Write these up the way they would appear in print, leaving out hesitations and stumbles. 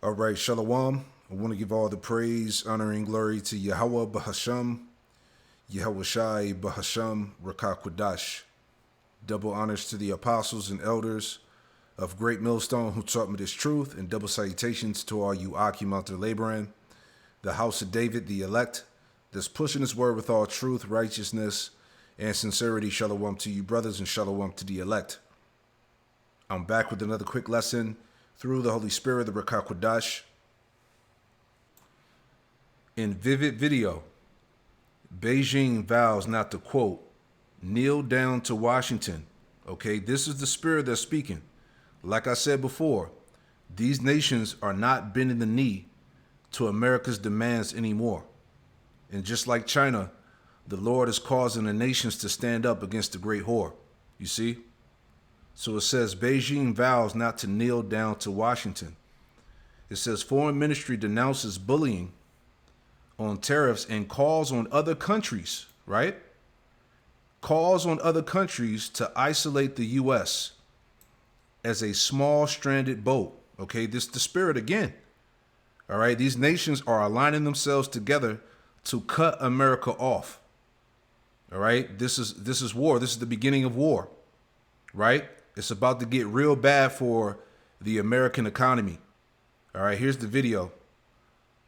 All right, Shalom. I want to give all the praise, honor, and glory to Yahweh Bahasham, Yahweh Shai Bahasham, Rakakwadash. Double honors to the apostles and elders of Great Millstone who taught me this truth, and double salutations to all you Akim out there laboring, the house of David, the elect, that's pushing his word with all truth, righteousness, and sincerity. Shalom to you, brothers, and shalom to the elect. I'm back with another quick lesson through the Holy Spirit, the Rakakwadash. In vivid video, Beijing vows not to, quote, kneel down to Washington. Okay, this is the spirit that's speaking. Like I said before, these nations are not bending the knee to America's demands anymore. And just like China, the Lord is causing the nations to stand up against the great whore. You see? So it says Beijing vows not to kneel down to Washington. It says foreign ministry denounces bullying on tariffs and calls on other countries, right? Calls on other countries to isolate the U.S. as a small stranded boat. Okay, this is the spirit again. All right, these nations are aligning themselves together to cut America off. All right, this is war. This is the beginning of war, right? It's about to get real bad for the American economy. All right, here's the video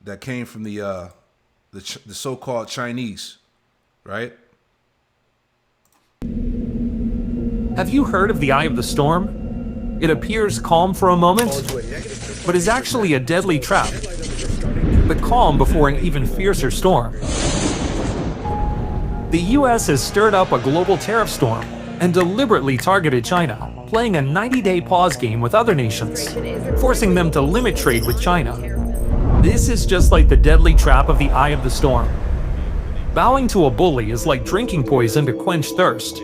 that came from the so-called Chinese, right? Have you heard of the Eye of the Storm? It appears calm for a moment, but is actually a deadly trap. The calm before an even fiercer storm. The US has stirred up a global tariff storm and deliberately targeted China, playing a 90-day pause game with other nations, forcing them to limit trade with China. This is just like the deadly trap of the Eye of the Storm. Bowing to a bully is like drinking poison to quench thirst.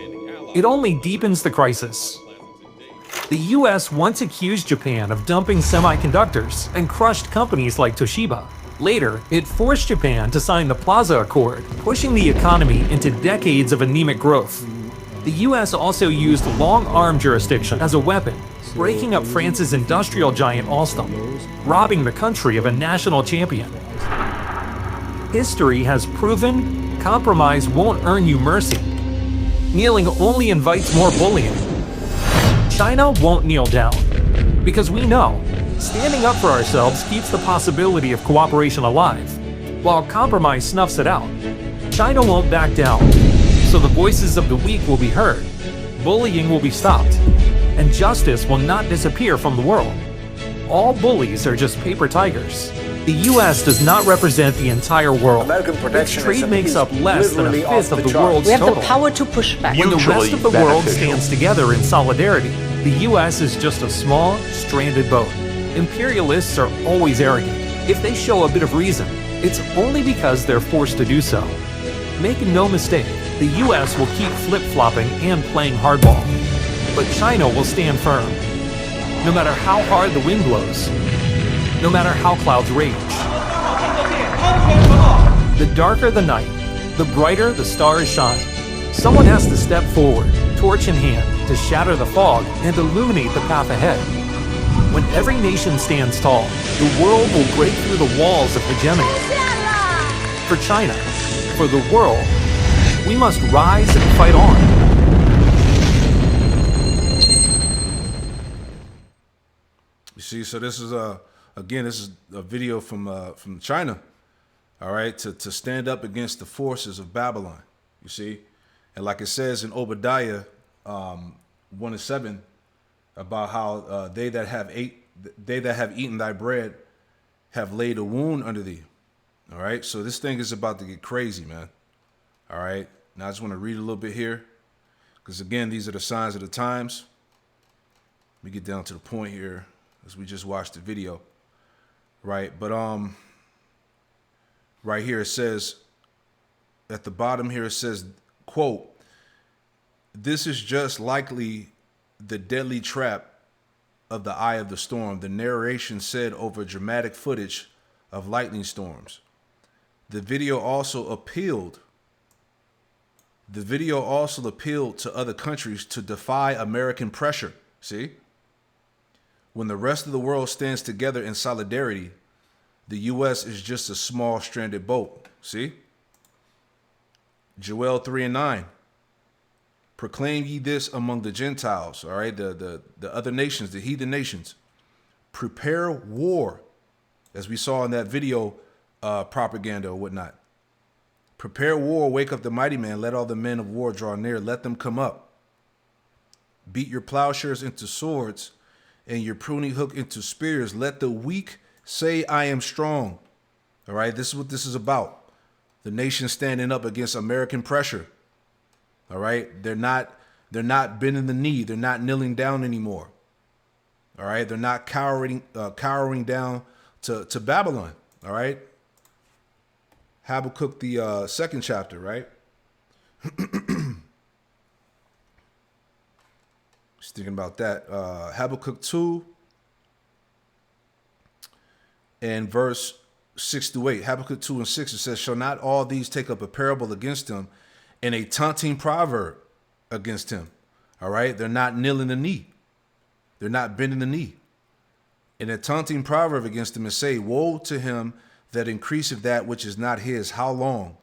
It only deepens the crisis. The US once accused Japan of dumping semiconductors and crushed companies like Toshiba. Later, it forced Japan to sign the Plaza Accord, pushing the economy into decades of anemic growth. The US also used long-arm jurisdiction as a weapon, breaking up France's industrial giant Alstom, robbing the country of a national champion. History has proven compromise won't earn you mercy. Kneeling only invites more bullying. China won't kneel down, because we know standing up for ourselves keeps the possibility of cooperation alive, while compromise snuffs it out. China won't back down, so the voices of the weak will be heard, bullying will be stopped, and justice will not disappear from the world. All bullies are just paper tigers. The US does not represent the entire world. Its trade makes up less than a fifth of the world's We have total. the power to push back. When the rest of the world stands together in solidarity, the US is just a small, stranded boat. Imperialists are always arrogant. If they show a bit of reason, it's only because they're forced to do so. Make no mistake, the US will keep flip-flopping and playing hardball. But China will stand firm. No matter how hard the wind blows, no matter how clouds rage. The darker the night, the brighter the stars shine. Someone has to step forward, torch in hand, to shatter the fog and illuminate the path ahead. When every nation stands tall, the world will break through the walls of hegemony. For China, for the world, we must rise and fight on. You see, so this is again, this is a video from China, all right, to stand up against the forces of Babylon. You see, and like it says in Obadiah 1:7 about how they that have eaten thy bread have laid a wound under thee. All right, so this thing is about to get crazy, man. All right, now I just want to read a little bit here, because again, these are the signs of the times. Let me get down to the point here, as we just watched the video, right? But right here it says, at the bottom here it says, quote, this is just likely the deadly trap of the Eye of the Storm, the narration said over dramatic footage of lightning storms. The video also appealed to other countries to defy American pressure. See? When the rest of the world stands together in solidarity, the U.S. is just a small stranded boat. See? Joel 3:9. Proclaim ye this among the Gentiles, all right, the other nations, the heathen nations. Prepare war, as we saw in that video propaganda or whatnot. Prepare war, wake up the mighty man, let all the men of war draw near, let them come up. Beat your plowshares into swords and your pruning hook into spears. Let the weak say, I am strong. All right, this is what this is about. The nation standing up against American pressure. All right, they're not bending the knee. They're not kneeling down anymore. All right, they're not cowering down to Babylon. All right, Habakkuk, the second chapter, right? Just thinking about that. Habakkuk 2 and verse 6-8. Habakkuk 2 and 6, it says, shall not all these take up a parable against him and a taunting proverb against him? All right, they're not kneeling the knee. They're not bending the knee. And a taunting proverb against him and say, woe to him that increaseth that which is not his, how long?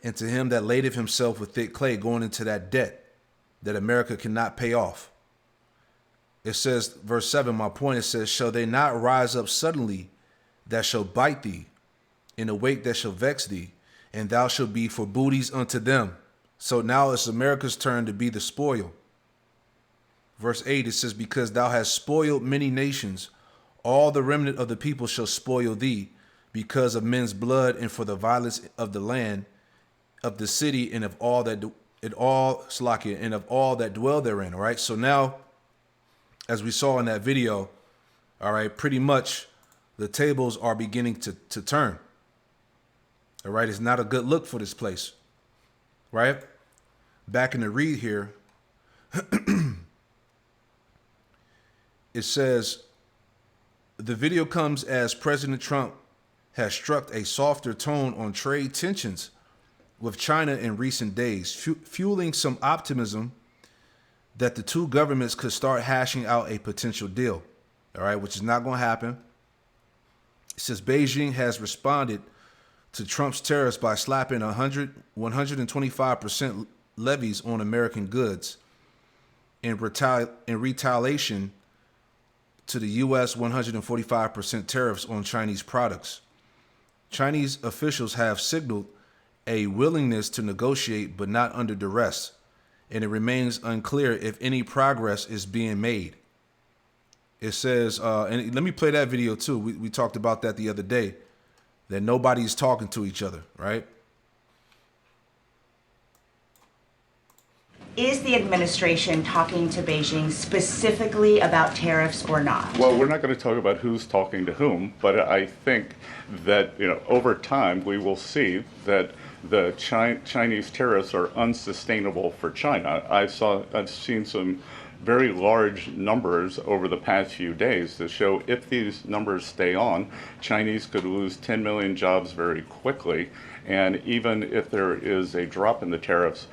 And to him that ladeth himself with thick clay, going into that debt that America cannot pay off. It says, verse 7, my point, it says, shall they not rise up suddenly that shall bite thee, in a wake that shall vex thee, and thou shalt be for booties unto them. So now it's America's turn to be the spoil. Verse 8, it says, because thou hast spoiled many nations, all the remnant of the people shall spoil thee, because of men's blood and for the violence of the land, of the city, and of all that dwell therein. All right. So now, as we saw in that video, all right, pretty much the tables are beginning to turn. All right. It's not a good look for this place. Right. Back in the read here, it says, the video comes as President Trump has struck a softer tone on trade tensions with China in recent days, fueling some optimism that the two governments could start hashing out a potential deal, all right, which is not going to happen. It says Beijing has responded to Trump's tariffs by slapping 125% levies on American goods in retaliation to the U.S. 145% tariffs on Chinese products. Chinese officials have signaled a willingness to negotiate, but not under duress, and it remains unclear if any progress is being made. It says, and let me play that video too. We talked about that the other day, that nobody's talking to each other, right? Is the administration talking to Beijing specifically about tariffs or not? Well, we're not going to talk about who's talking to whom, but I think that, over time we will see that the Chinese tariffs are unsustainable for China. I've seen some very large numbers over the past few days that show if these numbers stay on, Chinese could lose 10 million jobs very quickly, and even if there is a drop in the tariffs,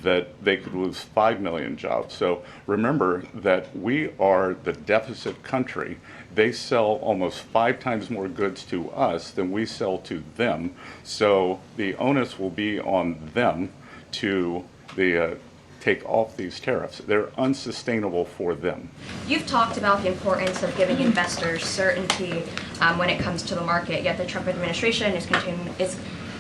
that they could lose 5 million jobs. So remember that we are the deficit country. They sell almost 5 times more goods to us than we sell to them. So the onus will be on them to take off these tariffs. They're unsustainable for them. You've talked about the importance of giving investors certainty when it comes to the market, yet the Trump administration is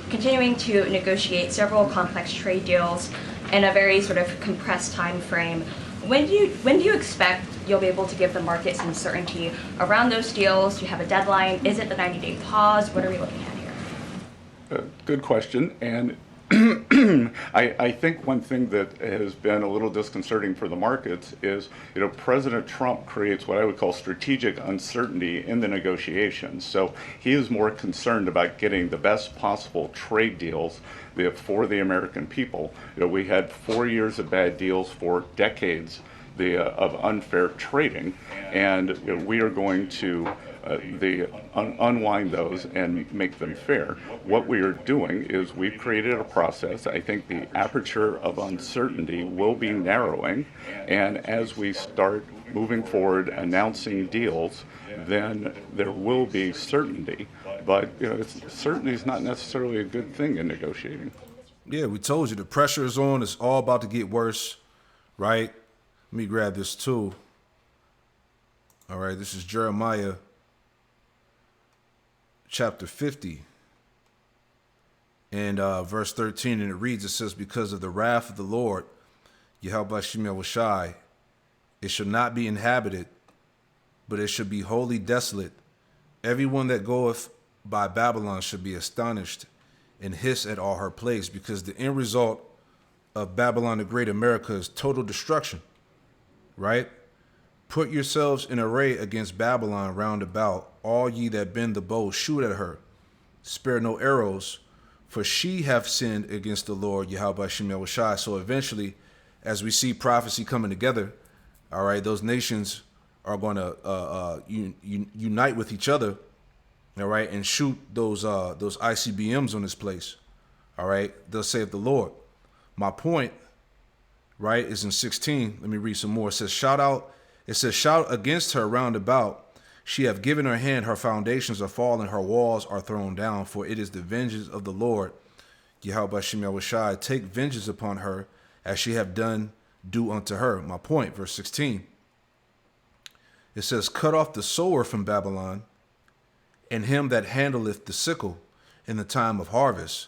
continuing to negotiate several complex trade deals in a very sort of compressed time frame. When do you expect you'll be able to give the market some certainty around those deals? Do you have a deadline? Is it the 90-day pause? What are we looking at here? Good question. And I think one thing that has been a little disconcerting for the markets is, President Trump creates what I would call strategic uncertainty in the negotiations. So he is more concerned about getting the best possible trade deals for the American people. We had 4 years of bad deals for decades of unfair trading, and we are going to unwind those and make them fair. What we are doing is we've created a process. I think the aperture of uncertainty will be narrowing, and as we start moving forward announcing deals, then there will be certainty. But certainty is not necessarily a good thing in negotiating. Yeah, we told you the pressure is on. It's all about to get worse, right? Let me grab this too. All right, this is Jeremiah chapter 50 and verse 13, and it reads, it says, because of the wrath of the Lord, Yahweh Shai, it shall not be inhabited, but it shall be wholly desolate. Everyone that goeth by Babylon should be astonished and hiss at all her plagues, because the end result of Babylon the Great America is total destruction, right? Put yourselves in array against Babylon round about, all ye that bend the bow, shoot at her. Spare no arrows, for she hath sinned against the Lord, Yahweh Shem Shai. So eventually, as we see prophecy coming together, all right, those nations are going to unite with each other, all right, and shoot those ICBMs on this place, all right, thus saith the Lord. My point, right, is in 16. Let me read some more. It says, shout against her round about. She hath given her hand, her foundations are fallen, her walls are thrown down, for it is the vengeance of the Lord, Yahweh Shem Shai. Take vengeance upon her, as she have done, do unto her. My point, verse 16. It says, cut off the sower from Babylon, and him that handleth the sickle in the time of harvest.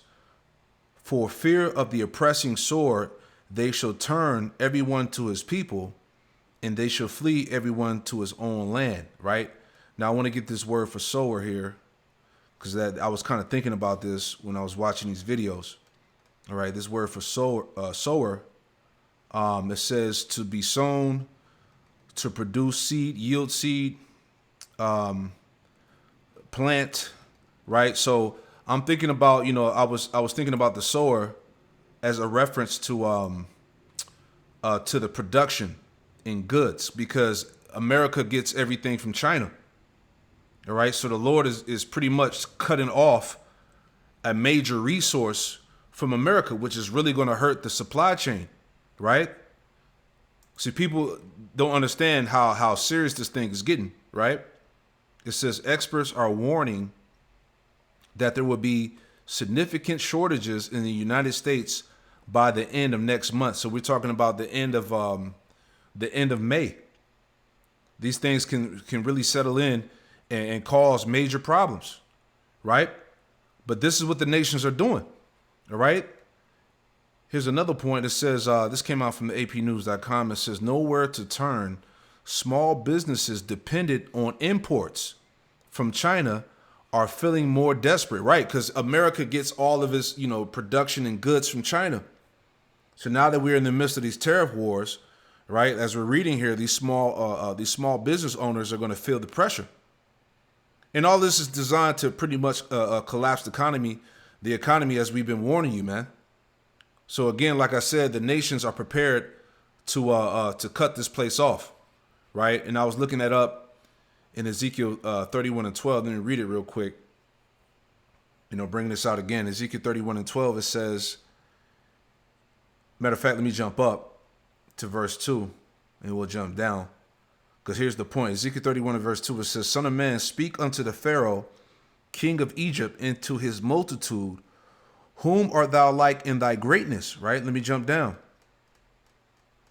For fear of the oppressing sword, they shall turn everyone to his people, and they shall flee everyone to his own land, right? Now, I want to get this word for sower here, because I was kind of thinking about this when I was watching these videos. All right, this word for sower, it says to be sown, to produce seed, yield seed, plant, right? So I'm thinking about, I was thinking about the sower as a reference to the production in goods, because America gets everything from China. All right, so the Lord is pretty much cutting off a major resource from America, which is really going to hurt the supply chain, right? See, people don't understand how serious this thing is getting, right? It says experts are warning that there will be significant shortages in the United States by the end of next month. So we're talking about the end of May. These things can really settle in and cause major problems, right? But this is what the nations are doing, all right? Here's another point. It says, this came out from the apnews.com. It says, nowhere to turn. Small businesses dependent on imports from China are feeling more desperate, right? Because America gets all of its, production and goods from China. So now that we're in the midst of these tariff wars, right, as we're reading here, these small business owners are going to feel the pressure. And all this is designed to pretty much collapse the economy, as we've been warning you, man. So again, like I said, the nations are prepared to cut this place off, right? And I was looking that up in Ezekiel 31 and 12. Let me read it real quick. Bring this out again. Ezekiel 31 and 12, it says, matter of fact, let me jump up to verse 2 and we'll jump down. Because here's the point. Ezekiel 31 and verse 2, it says, Son of man, speak unto the Pharaoh, king of Egypt, and to his multitude, whom art thou like in thy greatness? Right? Let me jump down.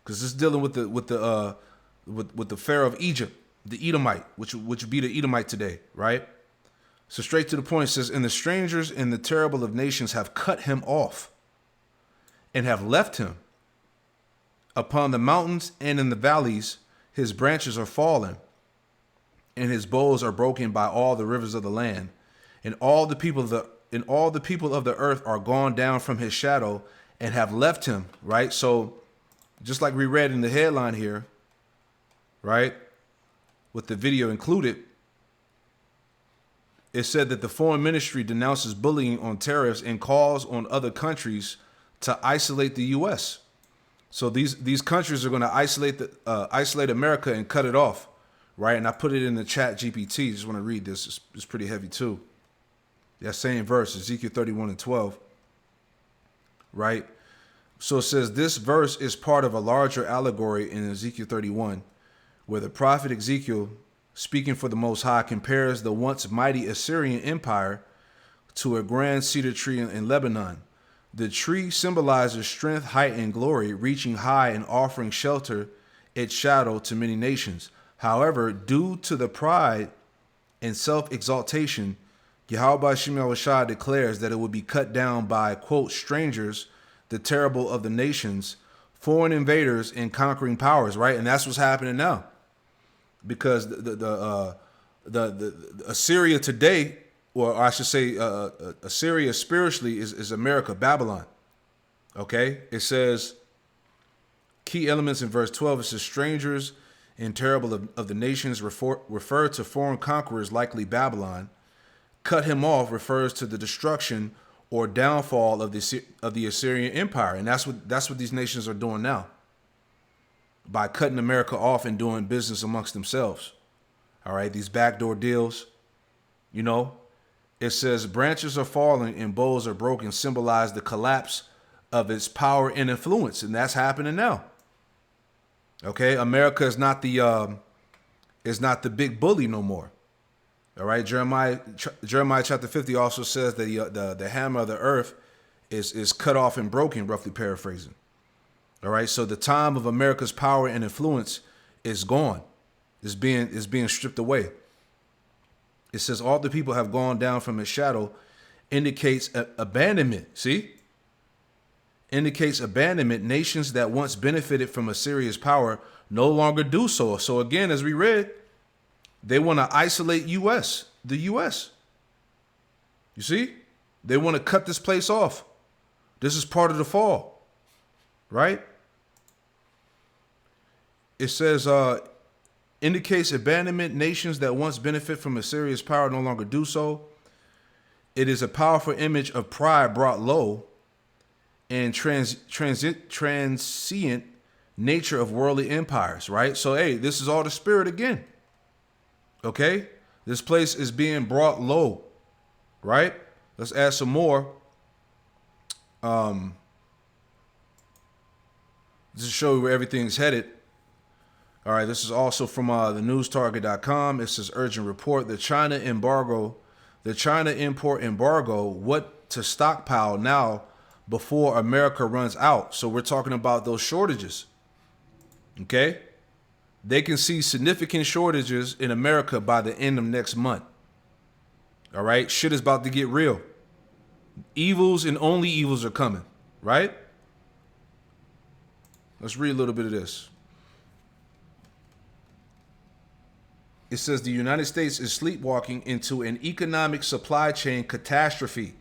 Because this is dealing with the Pharaoh of Egypt, the Edomite, which would be the Edomite today, right? So straight to the point, it says, and the strangers and the terrible of nations have cut him off and have left him. Upon the mountains and in the valleys, his branches are fallen, and his boughs are broken by all the rivers of the land, and all the people of the earth are gone down from his shadow and have left him. Right. So just like we read in the headline here, right, with the video included, it said that the foreign ministry denounces bullying on tariffs and calls on other countries to isolate the U.S. So these countries are going to isolate America and cut it off, right? And I put it in the chat GPT. Just want to read this. It's pretty heavy too. That same verse, Ezekiel 31:12, right? So it says this verse is part of a larger allegory in Ezekiel 31, where the prophet Ezekiel, speaking for the Most High, compares the once mighty Assyrian Empire to a grand cedar tree in Lebanon. The tree symbolizes strength, height, and glory, reaching high and offering shelter, its shadow, to many nations. However, due to the pride and self-exaltation, Yahweh Shemel Shah declares that it will be cut down by, quote, strangers, the terrible of the nations, foreign invaders, and conquering powers, right? And that's what's happening now. Because the Assyria today, or I should say Assyria spiritually is America, Babylon. Okay? It says, key elements in verse 12, it says strangers and terrible of the nations refer to foreign conquerors, likely Babylon. Cut him off refers to the destruction or downfall of the Assyrian Empire. And that's what these nations are doing now, by cutting America off and doing business amongst themselves. All right, these backdoor deals, you know. It says branches are falling and boughs are broken, symbolize the collapse of its power and influence, and that's happening now. Okay, America is not the big bully no more. All right, Jeremiah chapter 50 also says that the hammer of the earth is cut off and broken, roughly paraphrasing. All right, so the time of America's power and influence is gone. Is being stripped away. It says all the people have gone down from its shadow, indicates abandonment. See? Indicates abandonment. Nations that once benefited from Assyria's power no longer do so. So again, as we read, they want to isolate the U.S. You see? They want to cut this place off. This is part of the fall, right? It says, indicates abandonment. Nations that once benefit from Assyria's power no longer do so. It is a powerful image of pride brought low and transient nature of worldly empires, right? So, hey, this is all the spirit again. Okay? This place is being brought low, right? Let's add some more. Just to show you where everything's headed. All right, this is also from the newstarget.com. It says urgent report. The China import embargo, what to stockpile now before America runs out. So we're talking about those shortages. Okay? They can see significant shortages in America by the end of next month. All right? Shit is about to get real. Evils and only evils are coming, right? Let's read a little bit of this. It says the United States is sleepwalking into an economic supply chain catastrophe.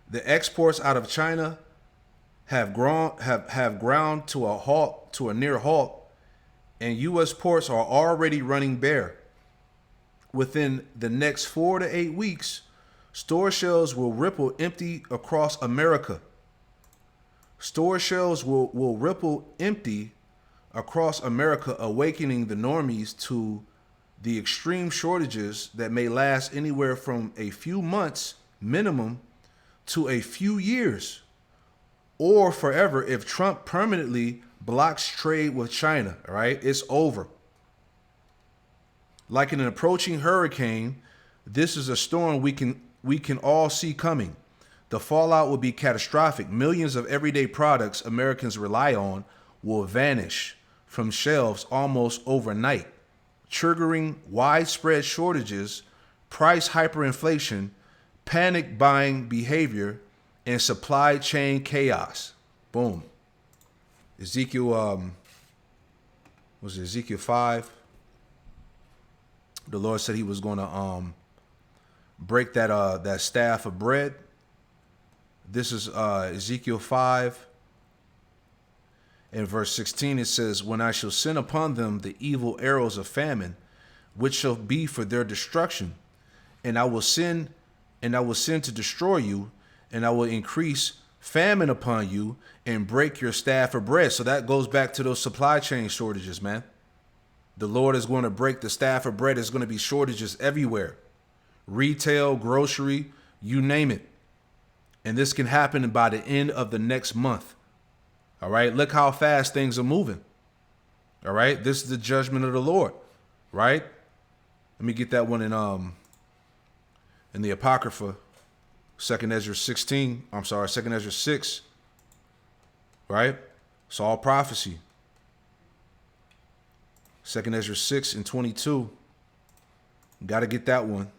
The exports out of China have ground to a near halt, and U.S. ports are already running bare. Within the next 4 to 8 weeks, store shelves will ripple empty across America. Store shelves will ripple empty across America, awakening the normies to the extreme shortages that may last anywhere from a few months minimum to a few years or forever if Trump permanently blocks trade with China. All right, it's over. Like an approaching hurricane, this is a storm we can all see coming. The fallout will be catastrophic. Millions of everyday products Americans rely on will vanish from shelves almost overnight, triggering widespread shortages, price hyperinflation, panic buying behavior, and supply chain chaos. Boom. Ezekiel 5? The Lord said he was going to break that staff of bread. This is Ezekiel 5. In verse 16, it says, when I shall send upon them the evil arrows of famine, which shall be for their destruction, and I will send to destroy you, and I will increase famine upon you and break your staff of bread. So that goes back to those supply chain shortages, man. The Lord is going to break the staff of bread. There's going to be shortages everywhere. Retail, grocery, you name it. And this can happen by the end of the next month. All right. Look how fast things are moving. All right. This is the judgment of the Lord. Right. Let me get that one in the Apocrypha. 2nd Ezra 6. Right. It's all prophecy. 2nd Ezra 6:22. Got to get that one.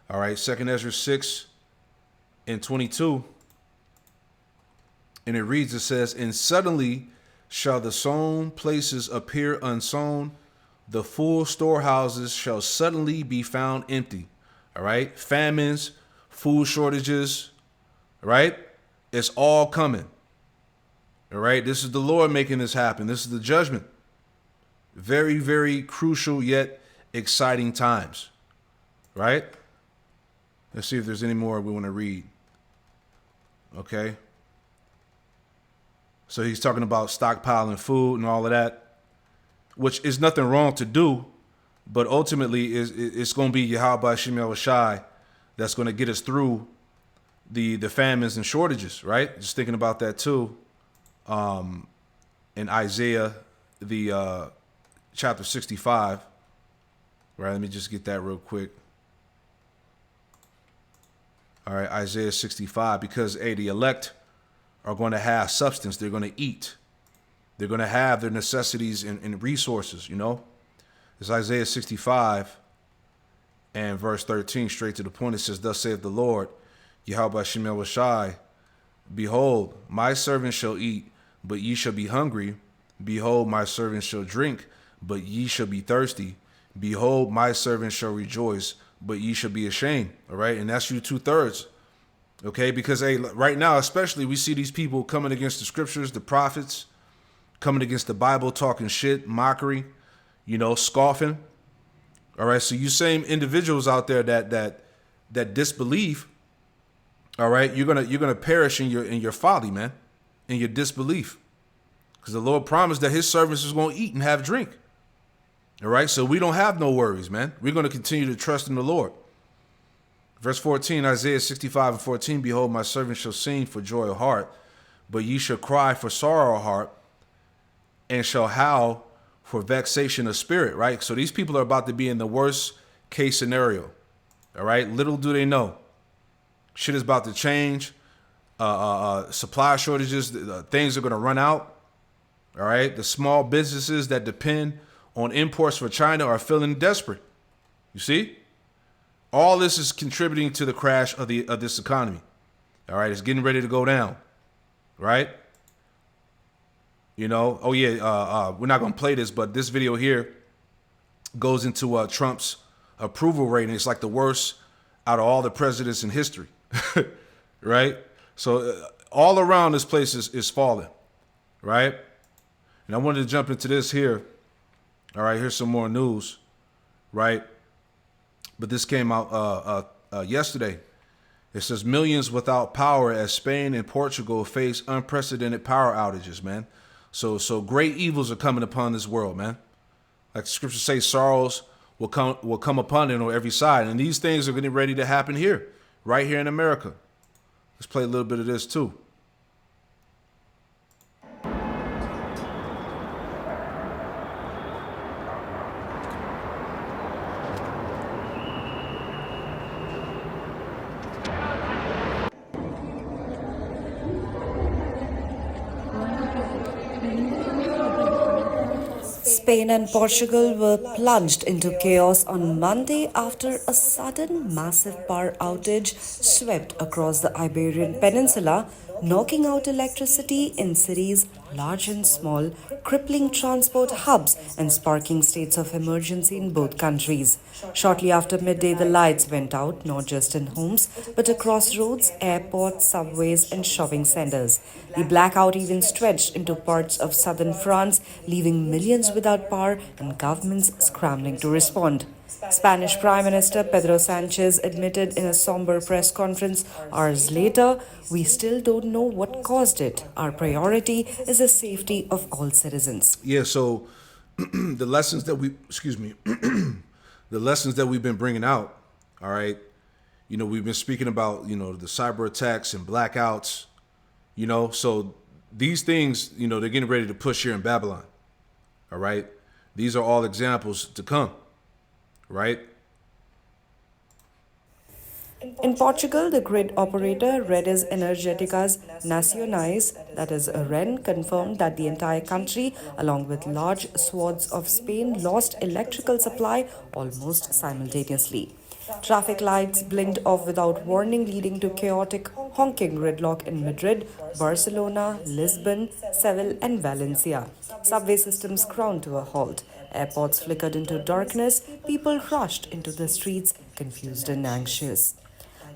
All right. 2nd Ezra 6:22. And it reads, it says, and suddenly shall the sown places appear unsown. The full storehouses shall suddenly be found empty. All right. Famines, food shortages. Right. It's all coming. All right. This is the Lord making this happen. This is the judgment. Very, very crucial yet exciting times. Right. Let's see if there's any more we want to read. Okay. So he's talking about stockpiling food and all of that, which is nothing wrong to do, but ultimately it's going to be Yahweh Shem Shai that's going to get us through the famines and shortages, right? Just thinking about that too. In Isaiah, the chapter 65, right? Let me just get that real quick. All right, Isaiah 65, because the elect are going to have substance. They're going to eat. They're going to have their necessities and resources, you know. It's Isaiah 65 and verse 13, straight to the point. It says, thus saith the Lord, Yahweh Shem Shai, behold, my servant shall eat, but ye shall be hungry. Behold, my servant shall drink, but ye shall be thirsty. Behold, my servant shall rejoice, but ye shall be ashamed. All right. And that's you 2/3. OK, because right now, especially, we see these people coming against the scriptures, the prophets, coming against the Bible, talking shit, mockery, you know, scoffing. All right. So you same individuals out there that disbelieve. All right. You're gonna perish in your folly, man, in your disbelief, because the Lord promised that his servants is going to eat and have drink. All right. So we don't have no worries, man. We're going to continue to trust in the Lord. Verse 14, Isaiah 65:14, behold, my servant shall sing for joy of heart, but ye shall cry for sorrow of heart, and shall howl for vexation of spirit, right? So these people are about to be in the worst case scenario. All right. Little do they know. Shit is about to change. Supply shortages, things are going to run out. All right. The small businesses that depend on imports for China are feeling desperate. You see? All this is contributing to the crash of this economy. All right, it's getting ready to go down, right? You know, oh yeah, we're not gonna play this, but this video here goes into Trump's approval rating. It's like the worst out of all the presidents in history, right? So all around this place is falling, right? And I wanted to jump into this here. All right, here's some more news, right? But this came out yesterday. It says millions without power as Spain and Portugal face unprecedented power outages, man. So great evils are coming upon this world, man. Like the scriptures say, sorrows will come upon it on every side. And these things are getting ready to happen here, right here in America. Let's play a little bit of this too. Spain and Portugal were plunged into chaos on Monday after a sudden massive power outage swept across the Iberian Peninsula, knocking out electricity in cities large and small, crippling transport hubs and sparking states of emergency in both countries. Shortly after midday, the lights went out, not just in homes, but across roads, airports, subways and shopping centers. The blackout even stretched into parts of southern France, leaving millions without power and governments scrambling to respond. Spanish Prime Minister Pedro Sanchez admitted in a somber press conference hours later, "We still don't know what caused it. Our priority is the safety of all citizens." Yeah, so the lessons that we, excuse me, the lessons that we've been bringing out, all right, you know, we've been speaking about, you know, the cyber attacks and blackouts, you know, so these things, you know, they're getting ready to push here in Babylon, all right? These are all examples to come, right? In Portugal, the grid operator Redes Energéticas Nacionais, that is REN, confirmed that the entire country, along with large swaths of Spain, lost electrical supply almost simultaneously. Traffic lights blinked off without warning, leading to chaotic honking gridlock in Madrid, Barcelona, Lisbon, Seville, and Valencia. Subway systems ground to a halt. Airports flickered into darkness. People rushed into the streets, confused and anxious.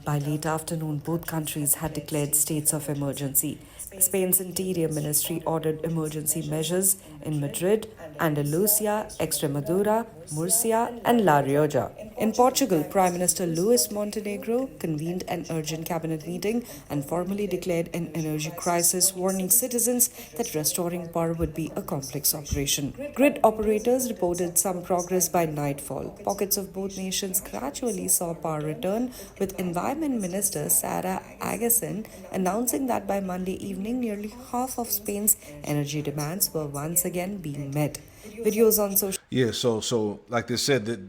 By late afternoon, both countries had declared states of emergency. Spain's Interior Ministry ordered emergency measures in Madrid, Andalusia, Extremadura, Murcia, and La Rioja. In Portugal, Prime Minister Luis Montenegro convened an urgent cabinet meeting and formally declared an energy crisis, warning citizens that restoring power would be a complex operation. Grid operators reported some progress by nightfall. Pockets of both nations gradually saw power return, with Environment Minister Sarah Agassiz announcing that by Monday evening, nearly half of Spain's energy demands were once again being met. Videos on social Yeah, so like they said, that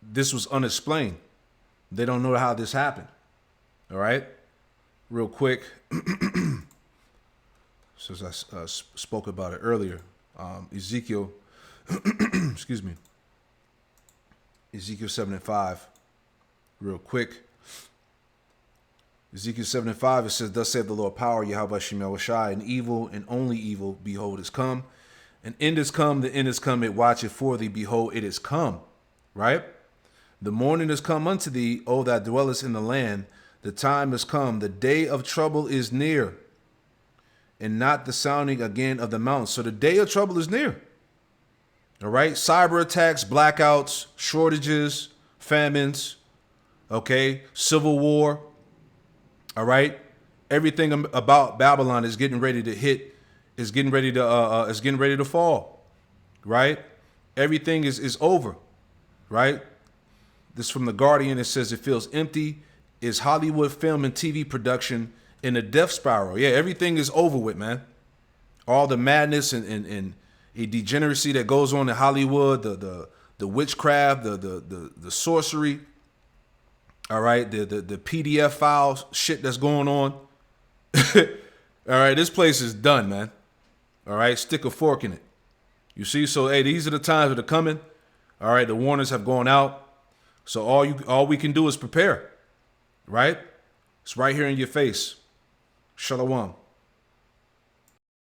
this was unexplained. They don't know how this happened. All right? Real quick, since I spoke about it earlier, Ezekiel, excuse me, Ezekiel 7:5, real quick. Ezekiel 7:5, it says, "Thus saith the Lord power, Yahweh Shemel Shai, and evil and only evil, behold, is come. An end is come, the end is come, it watcheth for thee, behold, it is come." Right? "The morning is come unto thee, O that dwellest in the land. The time is come, the day of trouble is near, and not the sounding again of the mountains." So the day of trouble is near. All right? Cyber attacks, blackouts, shortages, famines, okay? Civil war. All right? Everything about Babylon is getting ready to hit, is getting ready to fall. Right? Everything is over. Right? This from The Guardian. It says it feels empty. Is Hollywood film and TV production in a death spiral? Yeah, everything is over with, man. All the madness and a degeneracy that goes on in Hollywood, the witchcraft, the sorcery. All right, the PDF files shit that's going on. All right, this place is done, man. All right, stick a fork in it. You see, so hey, these are the times that are coming. All right, the warnings have gone out. So all we can do is prepare. Right? It's right here in your face. Shalom.